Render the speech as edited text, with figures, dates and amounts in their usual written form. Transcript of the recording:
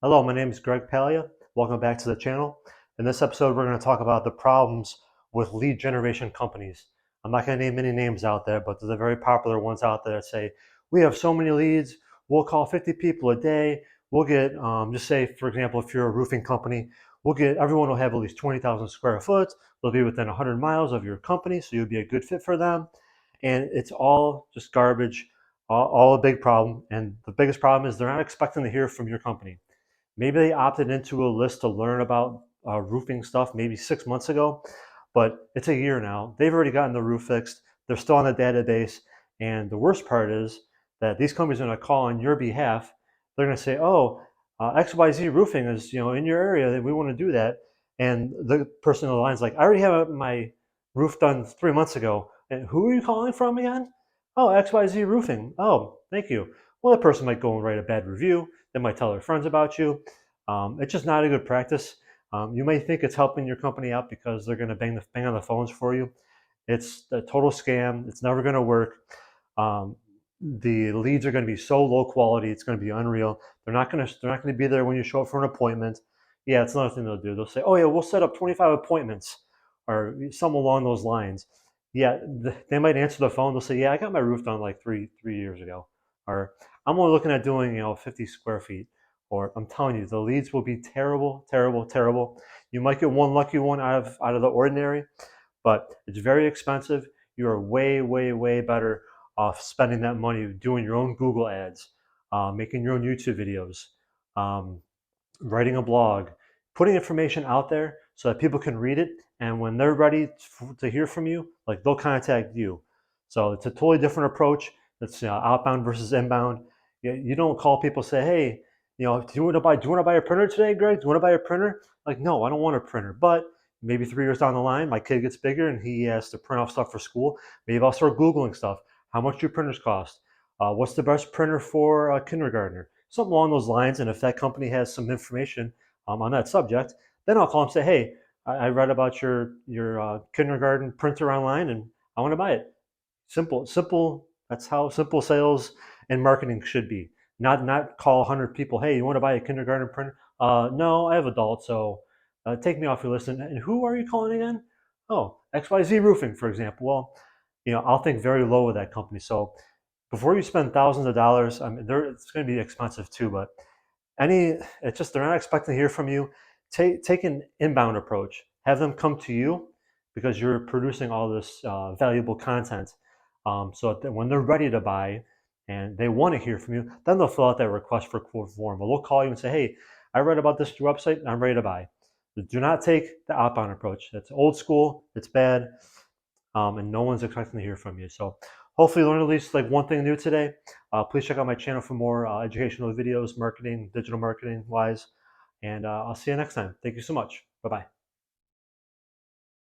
Hello, my name is Greg Palia. Welcome back to the channel. In this episode, we're going to talk about the problems with lead generation companies. I'm not going to name any names out there, but there's the very popular ones out there that say, we have so many leads, we'll call 50 people a day, we'll get, just say, for example, if you're a roofing company, everyone will have at least 20,000 square foot, they'll be within 100 miles of your company, so you'll be a good fit for them. And it's all just garbage, all a big problem. And the biggest problem is they're not expecting to hear from your company. Maybe they opted into a list to learn about roofing stuff maybe 6 months ago, but it's a year now. They've already gotten the roof fixed. They're still on the database. And the worst part is that these companies are going to call on your behalf. They're going to say, oh, XYZ roofing is in your area, and we want to do that. And the person on the line is like, I already have my roof done 3 months ago. And who are you calling from again? Oh, XYZ roofing. Oh, thank you. Well, that person might go and write a bad review. They might tell their friends about you. It's just not a good practice. You may think it's helping your company out because they're going to bang on the phones for you. It's a total scam. It's never going to work. Um, the leads are going to be so low quality. It's going to be unreal. They're not going to be there when you show up for an appointment. Yeah, it's another thing they'll do. They'll say, "Oh yeah, we'll set up 25 appointments," or some along those lines. Yeah, they might answer the phone. They'll say, "Yeah, I got my roof done like three years ago," or "I'm only looking at doing 50 square feet." Or I'm telling you, the leads will be terrible, terrible, terrible. You might get one lucky one out of the ordinary, but it's very expensive. You are way, way, way better off spending that money doing your own Google ads, making your own YouTube videos, um, writing a blog, putting information out there so that people can read it. And when they're ready to hear from you, like they'll contact you. So it's a totally different approach. It's outbound versus inbound. You don't call people and say, hey, do you want to buy a printer today, Greg? Do you want to buy a printer? Like, no, I don't want a printer. But maybe 3 years down the line, my kid gets bigger and he has to print off stuff for school. Maybe I'll start Googling stuff. How much do printers cost? What's the best printer for a kindergartner? Something along those lines. And if that company has some information on that subject, then I'll call them and say, hey, I read about your kindergarten printer online and I want to buy it. Simple, simple. That's how simple sales and marketing should be. Not call 100 people. Hey, you want to buy a kindergarten printer? No, I have adults, so take me off your list. And who are you calling again? Oh, XYZ Roofing, for example. Well, I'll think very low of that company. So before you spend thousands of dollars, I mean, it's going to be expensive too, but it's just they're not expecting to hear from you. Take an inbound approach. Have them come to you because you're producing all this valuable content. So that when they're ready to buy and they want to hear from you, then they'll fill out that request for quote form. Or they'll call you and say, "Hey, I read about this website and I'm ready to buy." Do not take the outbound approach. That's old school. It's bad, and no one's expecting to hear from you. So hopefully you learned at least like one thing new today. Please check out my channel for more educational videos, marketing, digital marketing wise, and I'll see you next time. Thank you so much. Bye bye.